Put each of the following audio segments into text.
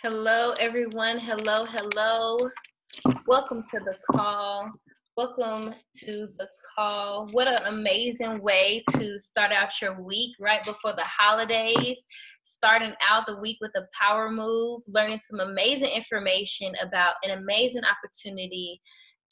Hello, everyone. Hello, hello. Welcome to the call. Welcome to the call. What an amazing way to start out your week right before the holidays. Starting out the week with a power move, learning some amazing information about an amazing opportunity,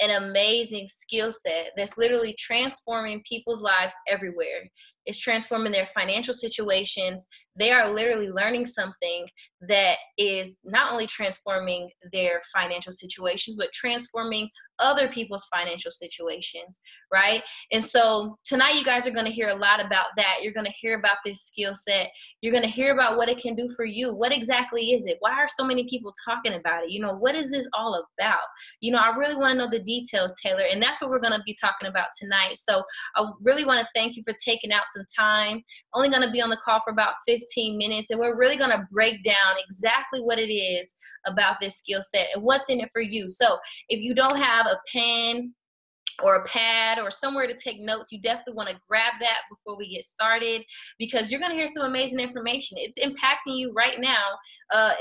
an amazing skill set that's literally transforming people's lives everywhere. It's transforming their financial situations. They are literally learning something that is not only transforming their financial situations, but transforming other people's financial situations, right? And so tonight you guys are going to hear a lot about that. You're going to hear about this skill set. You're going to hear about what it can do for you. What exactly is it? Why are so many people talking about it? What is this all about? I really want to know the details, Taylor, and that's what we're going to be talking about tonight. So I really want to thank you for taking out some time. Only going to be on the call for about 15 minutes, and we're really going to break down exactly what it is about this skill set and what's in it for you. So if you don't have a pen or a pad or somewhere to take notes, you definitely want to grab that before we get started, because you're going to hear some amazing information. It's impacting you right now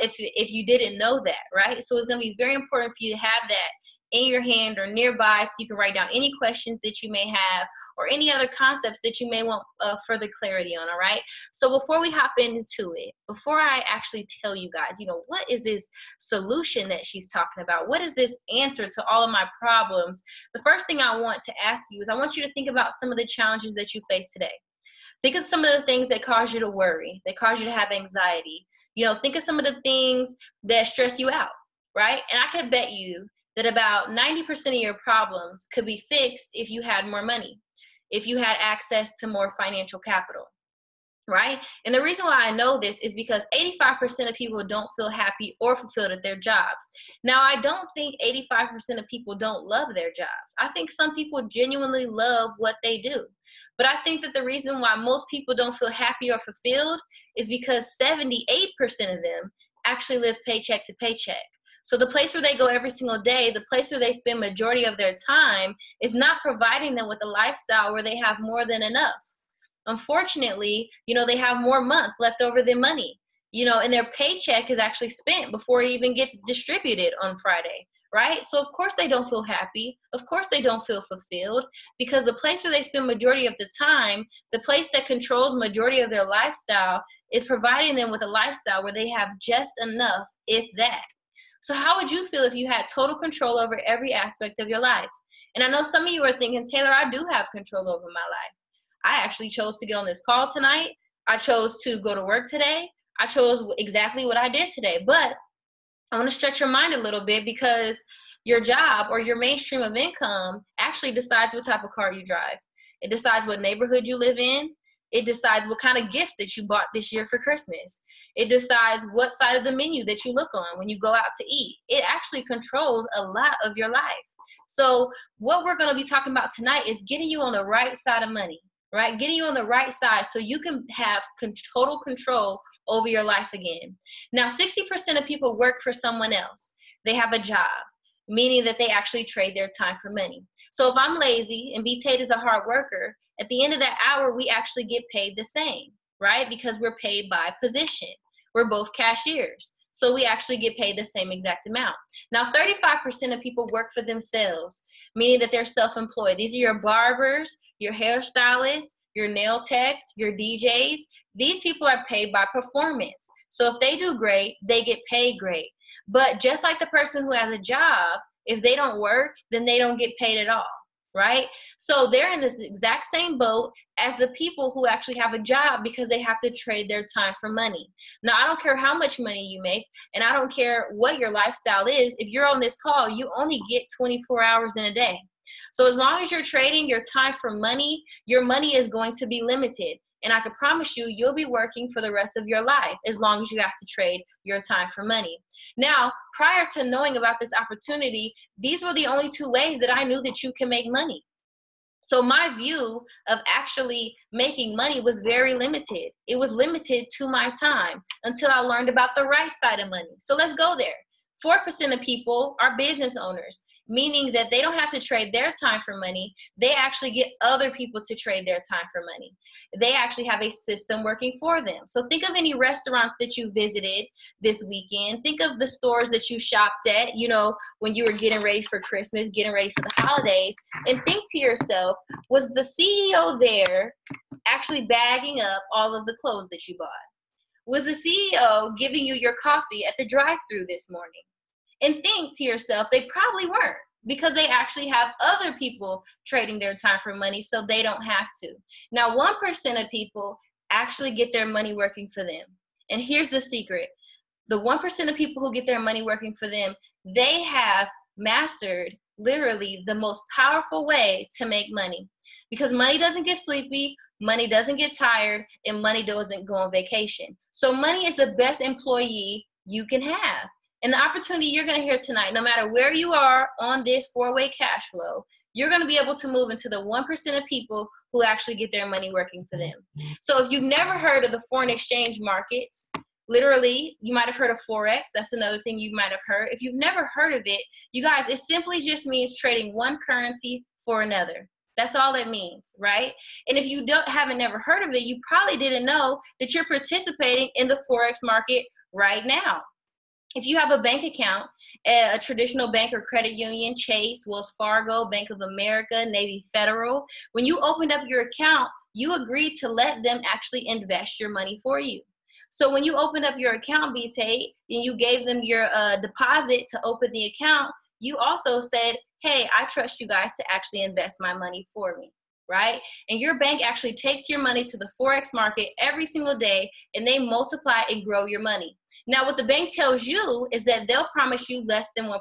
if you didn't know that, right? So it's going to be very important for you to have that in your hand or nearby so you can write down any questions that you may have or any other concepts that you may want further clarity on, all right? So before we hop into it, before I actually tell you guys, what is this solution that she's talking about? What is this answer to all of my problems? The first thing I want to ask you is I want you to think about some of the challenges that you face today. Think of some of the things that cause you to worry, that cause you to have anxiety. Think of some of the things that stress you out, right? And I could bet you that about 90% of your problems could be fixed if you had more money, if you had access to more financial capital, right? And the reason why I know this is because 85% of people don't feel happy or fulfilled at their jobs. Now, I don't think 85% of people don't love their jobs. I think some people genuinely love what they do. But I think that the reason why most people don't feel happy or fulfilled is because 78% of them actually live paycheck to paycheck. So the place where they go every single day, the place where they spend majority of their time is not providing them with a lifestyle where they have more than enough. Unfortunately, they have more month left over than money, and their paycheck is actually spent before it even gets distributed on Friday, right? So of course they don't feel happy. Of course they don't feel fulfilled, because the place where they spend majority of the time, the place that controls majority of their lifestyle, is providing them with a lifestyle where they have just enough, if that. So how would you feel if you had total control over every aspect of your life? And I know some of you are thinking, Taylor, I do have control over my life. I actually chose to get on this call tonight. I chose to go to work today. I chose exactly what I did today. But I want to stretch your mind a little bit, because your job or your mainstream of income actually decides what type of car you drive. It decides what neighborhood you live in. It decides what kind of gifts that you bought this year for Christmas. It decides what side of the menu that you look on when you go out to eat. It actually controls a lot of your life. So what we're going to be talking about tonight is getting you on the right side of money, right? Getting you on the right side so you can have total control over your life again. Now, 60% of people work for someone else. They have a job, meaning that they actually trade their time for money. So if I'm lazy and B. Tate is a hard worker, at the end of that hour, we actually get paid the same, right? Because we're paid by position. We're both cashiers. So we actually get paid the same exact amount. Now, 35% of people work for themselves, meaning that they're self-employed. These are your barbers, your hairstylists, your nail techs, your DJs. These people are paid by performance. So if they do great, they get paid great. But just like the person who has a job, if they don't work, then they don't get paid at all, right? So they're in this exact same boat as the people who actually have a job, because they have to trade their time for money. Now, I don't care how much money you make, and I don't care what your lifestyle is. If you're on this call, you only get 24 hours in a day. So as long as you're trading your time for money, your money is going to be limited. And I can promise you, you'll be working for the rest of your life as long as you have to trade your time for money. Now, prior to knowing about this opportunity, these were the only two ways that I knew that you can make money. So my view of actually making money was very limited. It was limited to my time until I learned about the right side of money. So let's go there. 4% of people are business owners. meaning that they don't have to trade their time for money. They actually get other people to trade their time for money. They actually have a system working for them. So think of any restaurants that you visited this weekend. Think of the stores that you shopped at, you know, when you were getting ready for Christmas, getting ready for the holidays, and think to yourself, was the CEO there actually bagging up all of the clothes that you bought? Was the CEO giving you your coffee at the drive-thru this morning? And think to yourself, they probably weren't, because they actually have other people trading their time for money, so they don't have to. Now, 1% of people actually get their money working for them. And here's the secret. The 1% of people who get their money working for them, they have mastered literally the most powerful way to make money. Because money doesn't get sleepy, money doesn't get tired, and money doesn't go on vacation. So money is the best employee you can have. And the opportunity you're going to hear tonight, no matter where you are on this four-way cash flow, you're going to be able to move into the 1% of people who actually get their money working for them. So if you've never heard of the foreign exchange markets, literally, you might have heard of Forex. That's another thing you might have heard. If you've never heard of it, you guys, it simply just means trading one currency for another. That's all it means, right? And if you haven't never heard of it, you probably didn't know that you're participating in the Forex market right now. If you have a bank account at a traditional bank or credit union, Chase, Wells Fargo, Bank of America, Navy Federal, when you opened up your account, you agreed to let them actually invest your money for you. So when you opened up your account, BT, and you gave them your deposit to open the account, you also said, hey, I trust you guys to actually invest my money for me, right? And your bank actually takes your money to the Forex market every single day, and they multiply and grow your money. Now, what the bank tells you is that they'll promise you less than 1%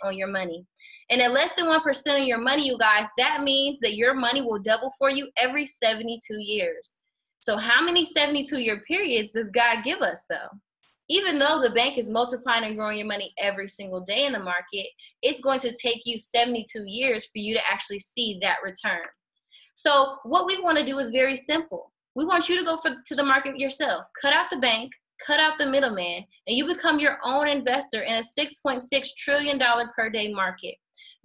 on your money. And at less than 1% on your money, you guys, that means that your money will double for you every 72 years. So how many 72-year periods does God give us, though? Even though the bank is multiplying and growing your money every single day in the market, it's going to take you 72 years for you to actually see that return. So what we want to do is very simple. We want you to go to the market yourself. Cut out the bank, cut out the middleman, and you become your own investor in a $6.6 trillion per day market.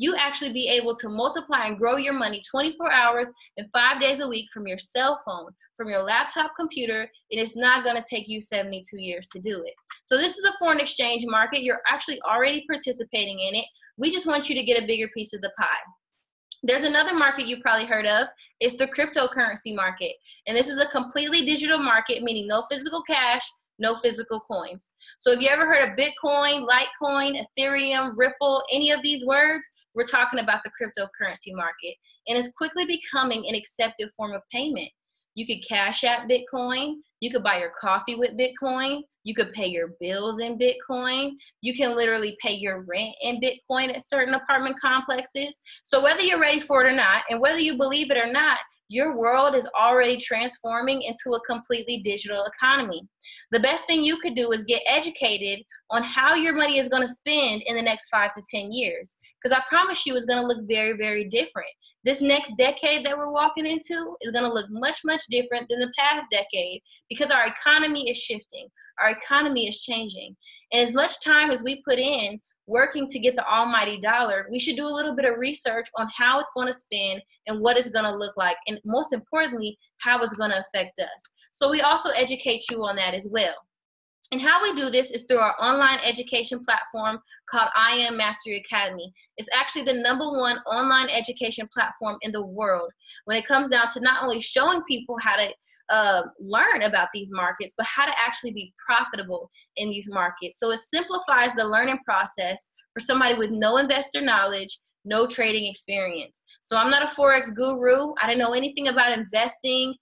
You actually be able to multiply and grow your money 24 hours and 5 days a week from your cell phone, from your laptop computer, and it's not going to take you 72 years to do it. So this is the foreign exchange market. You're actually already participating in it. We just want you to get a bigger piece of the pie. There's another market you probably heard of. It's the cryptocurrency market. And this is a completely digital market, meaning no physical cash, no physical coins. So if you ever heard of Bitcoin, Litecoin, Ethereum, Ripple, any of these words, we're talking about the cryptocurrency market. And it's quickly becoming an accepted form of payment. You could cash out Bitcoin. You could buy your coffee with Bitcoin. You could pay your bills in Bitcoin. You can literally pay your rent in Bitcoin at certain apartment complexes. So whether you're ready for it or not, and whether you believe it or not, your world is already transforming into a completely digital economy. The best thing you could do is get educated on how your money is going to spend in the next 5 to 10 years. Because I promise you it's going to look very, very different. This next decade that we're walking into is going to look much, much different than the past decade because our economy is shifting. Our economy is changing. And as much time as we put in working to get the almighty dollar, we should do a little bit of research on how it's going to spend and what it's going to look like. And most importantly, how it's going to affect us. So we also educate you on that as well. And how we do this is through our online education platform called I Am Mastery Academy. It's actually the #1 online education platform in the world when it comes down to not only showing people how to learn about these markets, but how to actually be profitable in these markets. So it simplifies the learning process for somebody with no investor knowledge, no trading experience. So I'm not a Forex guru. I didn't know anything about investing,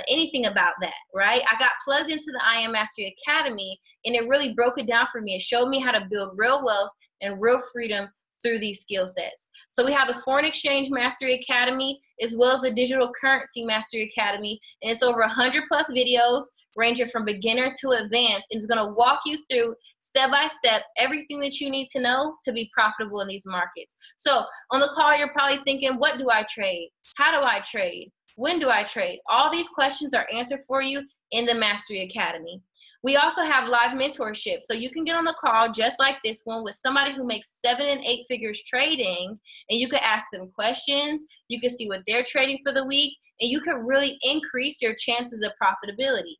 anything about that, right? I got plugged into the I Am Mastery Academy, and it really broke it down for me. It showed me how to build real wealth and real freedom through these skill sets. So we have the Foreign Exchange Mastery Academy, as well as the Digital Currency Mastery Academy, and it's over 100+ videos, ranging from beginner to advanced, and it's going to walk you through step by step everything that you need to know to be profitable in these markets. So on the call, you're probably thinking, what do I trade? How do I trade? When do I trade? All these questions are answered for you in the Mastery Academy. We also have live mentorship. So you can get on a call just like this one with somebody who makes 7 and 8 figures trading, and you can ask them questions. You can see what they're trading for the week, and you can really increase your chances of profitability.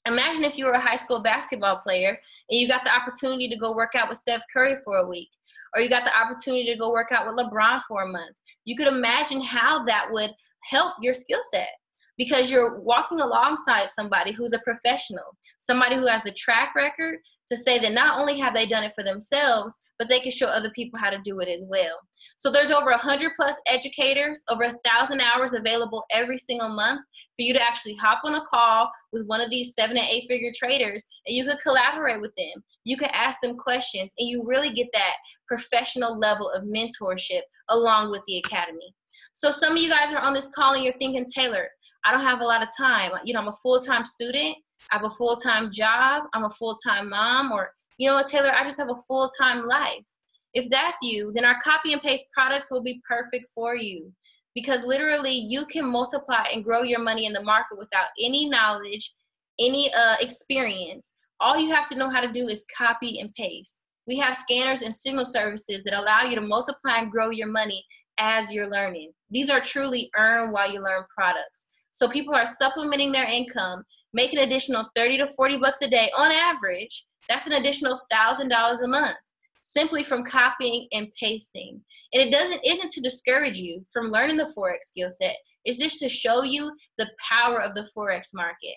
Imagine if you were a high school basketball player and you got the opportunity to go work out with Steph Curry for a week, or you got the opportunity to go work out with LeBron for a month. You could imagine how that would help your skill set, because you're walking alongside somebody who's a professional, somebody who has the track record to say that not only have they done it for themselves, but they can show other people how to do it as well. So there's over 100 plus educators, over 1,000 hours available every single month for you to actually hop on a call with one of these 7 and 8 figure traders, and you could collaborate with them. You could ask them questions, and you really get that professional level of mentorship along with the academy. So some of you guys are on this call and you're thinking, Taylor, I don't have a lot of time. You know, I'm a full-time student. I have a full-time job. I'm a full-time mom. Or, you know what, Taylor, I just have a full-time life. If that's you, then our copy and paste products will be perfect for you, because literally you can multiply and grow your money in the market without any knowledge, any experience. All you have to know how to do is copy and paste. We have scanners and signal services that allow you to multiply and grow your money as you're learning. These are truly earn while you learn products. So people are supplementing their income, making an additional 30 to 40 bucks a day on average. That's an additional $1,000 a month simply from copying and pasting. And it isn't to discourage you from learning the Forex skill set. It's just to show you the power of the Forex market.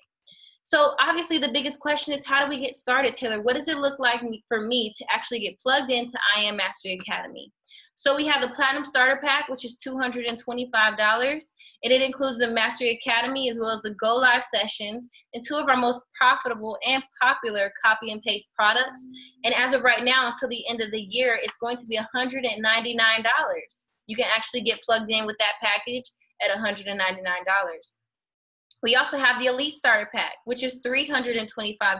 So obviously the biggest question is, how do we get started, Taylor? What does it look like for me to actually get plugged into I Am Mastery Academy? So we have the Platinum Starter Pack, which is $225, and it includes the Mastery Academy as well as the Go Live sessions and 2 of our most profitable and popular copy and paste products. And as of right now, until the end of the year, it's going to be $199. You can actually get plugged in with that package at $199. We also have the Elite Starter Pack, which is $325,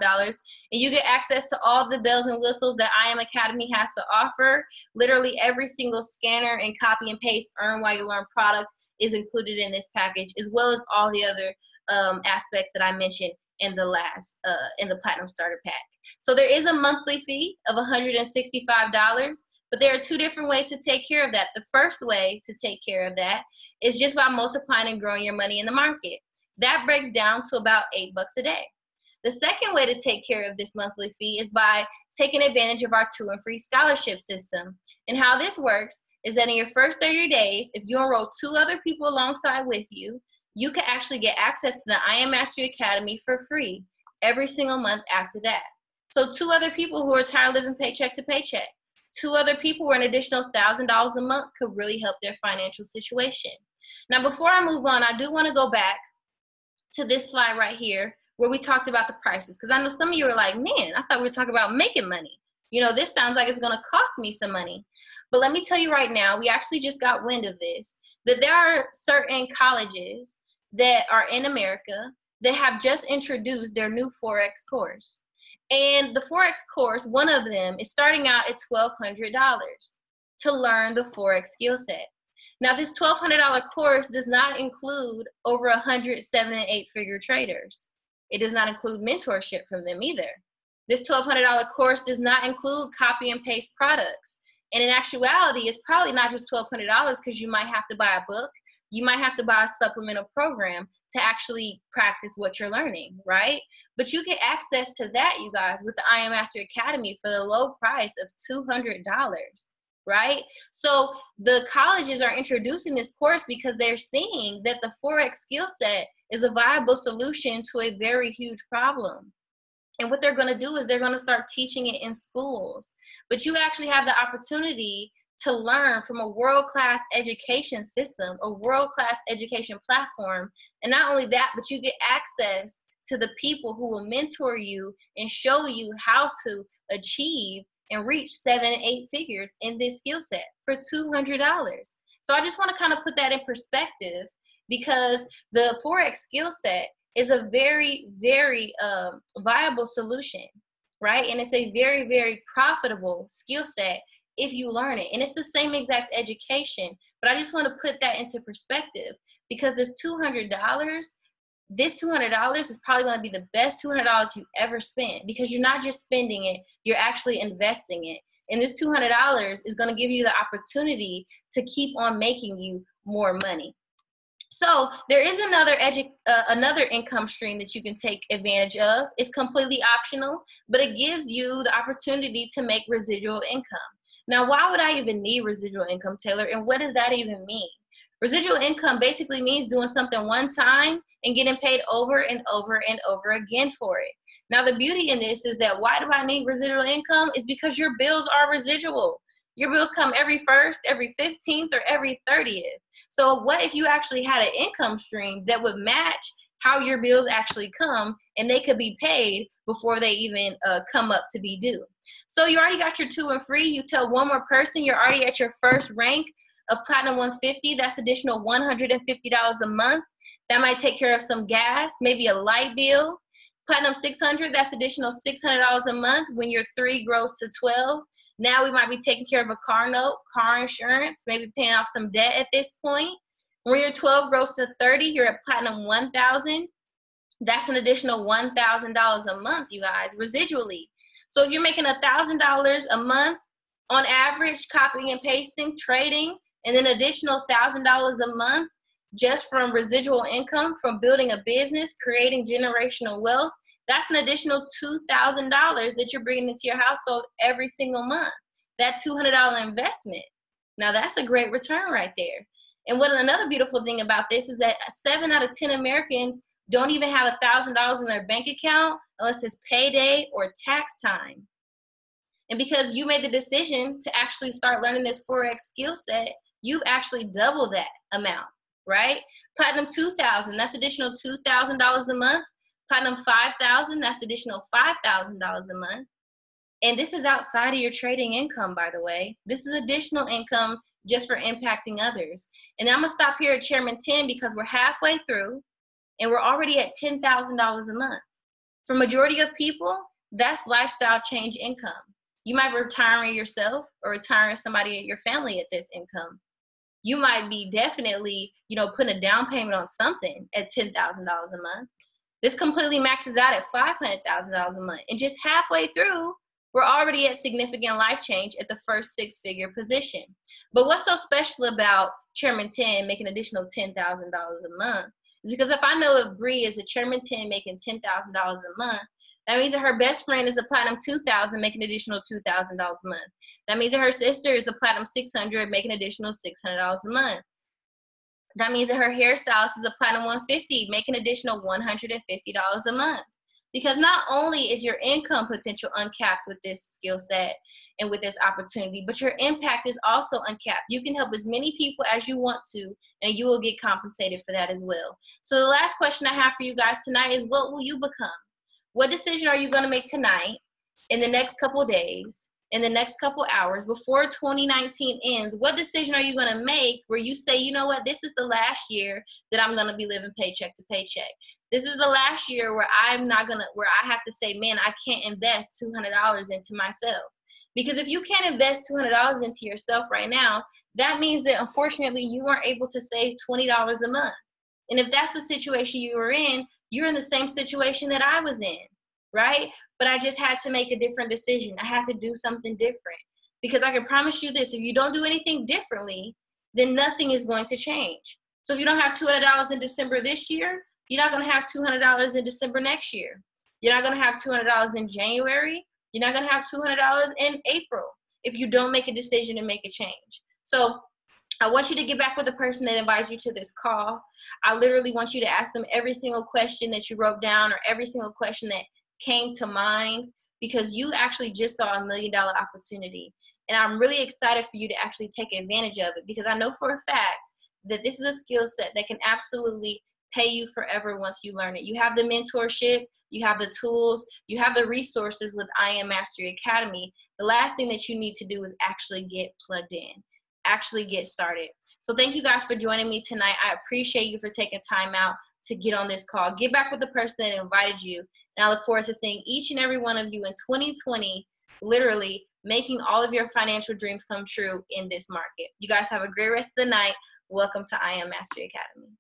and you get access to all the bells and whistles that I Am Academy has to offer. Literally every single scanner and copy and paste earn while you learn product is included in this package, as well as all the other aspects that I mentioned in the Platinum Starter Pack. So there is a monthly fee of $165. But there are 2 different ways to take care of that. The first way to take care of that is just by multiplying and growing your money in the market. That breaks down to about $8 a day. The second way to take care of this monthly fee is by taking advantage of our 2 and free scholarship system. And how this works is that in your first 30 days, if you enroll 2 other people alongside with you, you can actually get access to the I Am Mastery Academy for free every single month after that. So 2 other people who are tired of living paycheck to paycheck, 2 other people where an additional $1,000 a month could really help their financial situation. Now, before I move on, I do want to go back to this slide right here where we talked about the prices, because I know some of you are like, man, I thought we were talking about making money. You know, this sounds like it's going to cost me some money. But let me tell you right now, we actually just got wind of this, that there are certain colleges that are in America that have just introduced their new Forex course. And the Forex course, one of them is starting out at $1,200 to learn the Forex skill set. Now, this $1,200 course does not include over 100 7 and 8 figure traders. It does not include mentorship from them either. This $1,200 course does not include copy and paste products. And in actuality, it's probably not just $1,200, because you might have to buy a book. You might have to buy a supplemental program to actually practice what you're learning, right? But you get access to that, you guys, with the I Am Mastery Academy for the low price of $200. Right? So the colleges are introducing this course because they're seeing that the Forex skill set is a viable solution to a very huge problem. And what they're going to do is they're going to start teaching it in schools. But you actually have the opportunity to learn from a world-class education system, a world-class education platform. And not only that, but you get access to the people who will mentor you and show you how to achieve and reach 7 and 8 figures in this skill set for $200. So I just want to kind of put that in perspective, because the Forex skill set is a very, very viable solution, right? And it's a very, very profitable skill set if you learn it. And it's the same exact education, but I just want to put that into perspective, because this $200 is probably going to be the best $200 you ever spent, because you're not just spending it, you're actually investing it. And this $200 is going to give you the opportunity to keep on making you more money. So there is another income stream that you can take advantage of. It's completely optional, but it gives you the opportunity to make residual income. Now, why would I even need residual income, Taylor? And what does that even mean? Residual income basically means doing something one time and getting paid over and over and over again for it. Now, the beauty in this is that why do I need residual income? Is because your bills are residual. Your bills come every 1st, every 15th, or every 30th. So what if you actually had an income stream that would match how your bills actually come, and they could be paid before they even come up to be due? So you already got your 2 and free. You tell one more person, you're already at your first rank of Platinum 150. That's additional $150 a month. That might take care of some gas, maybe a light bill. Platinum 600, that's additional $600 a month when your 3 grows to 12. Now we might be taking care of a car note, car insurance, maybe paying off some debt at this point. When your 12 grows to 30, you're at Platinum 1000. That's an additional $1,000 a month, you guys, residually. So if you're making $1,000 a month on average, copying and pasting, trading, and then additional $1,000 a month just from residual income, from building a business, creating generational wealth, that's an additional $2,000 that you're bringing into your household every single month. That $200 investment. Now that's a great return right there. And what another beautiful thing about this is that 7 out of 10 Americans don't even have $1,000 in their bank account unless it's payday or tax time. And because you made the decision to actually start learning this Forex skill set, you've actually doubled that amount, right? Platinum 2000, that's additional $2,000 a month. Platinum 5000, that's additional $5,000 a month. And this is outside of your trading income, by the way. This is additional income just for impacting others. And I'm gonna stop here at Chairman 10 because we're halfway through and we're already at $10,000 a month. For majority of people, that's lifestyle change income. You might be retiring yourself or retiring somebody in your family at this income. You might be definitely, putting a down payment on something at $10,000 a month. This completely maxes out at $500,000 a month. And just halfway through, we're already at significant life change at the first 6-figure position. But what's so special about Chairman 10 making additional $10,000 a month is because if I know if Bree is a Chairman 10 making $10,000 a month, that means that her best friend is a Platinum 2000 making additional $2,000 a month. That means that her sister is a Platinum 600 making additional $600 a month. That means that her hairstylist is a Platinum 150 making additional $150 a month. Because not only is your income potential uncapped with this skill set and with this opportunity, but your impact is also uncapped. You can help as many people as you want to, and you will get compensated for that as well. So the last question I have for you guys tonight is, what will you become? What decision are you going to make tonight, in the next couple of days, in the next couple hours, before 2019 ends? What decision are you going to make where you say, you know what, this is the last year that I'm going to be living paycheck to paycheck. This is the last year where I have to say, man, I can't invest $200 into myself. Because if you can't invest $200 into yourself right now, that means that unfortunately you weren't able to save $20 a month. And if that's the situation you were in, you're in the same situation that I was in, right? But I just had to make a different decision. I had to do something different. Because I can promise you this, if you don't do anything differently, then nothing is going to change. So if you don't have $200 in December this year, you're not going to have $200 in December next year. You're not going to have $200 in January. You're not going to have $200 in April if you don't make a decision and make a change. So I want you to get back with the person that invited you to this call. I literally want you to ask them every single question that you wrote down or every single question that came to mind, because you actually just saw $1 million opportunity. And I'm really excited for you to actually take advantage of it, because I know for a fact that this is a skill set that can absolutely pay you forever once you learn it. You have the mentorship, you have the tools, you have the resources with I Am Mastery Academy. The last thing that you need to do is actually get plugged in, actually get started. So thank you guys for joining me tonight. I appreciate you for taking time out to get on this call. Get back with the person that invited you. And I look forward to seeing each and every one of you in 2020, literally making all of your financial dreams come true in this market. You guys have a great rest of the night. Welcome to I Am Mastery Academy.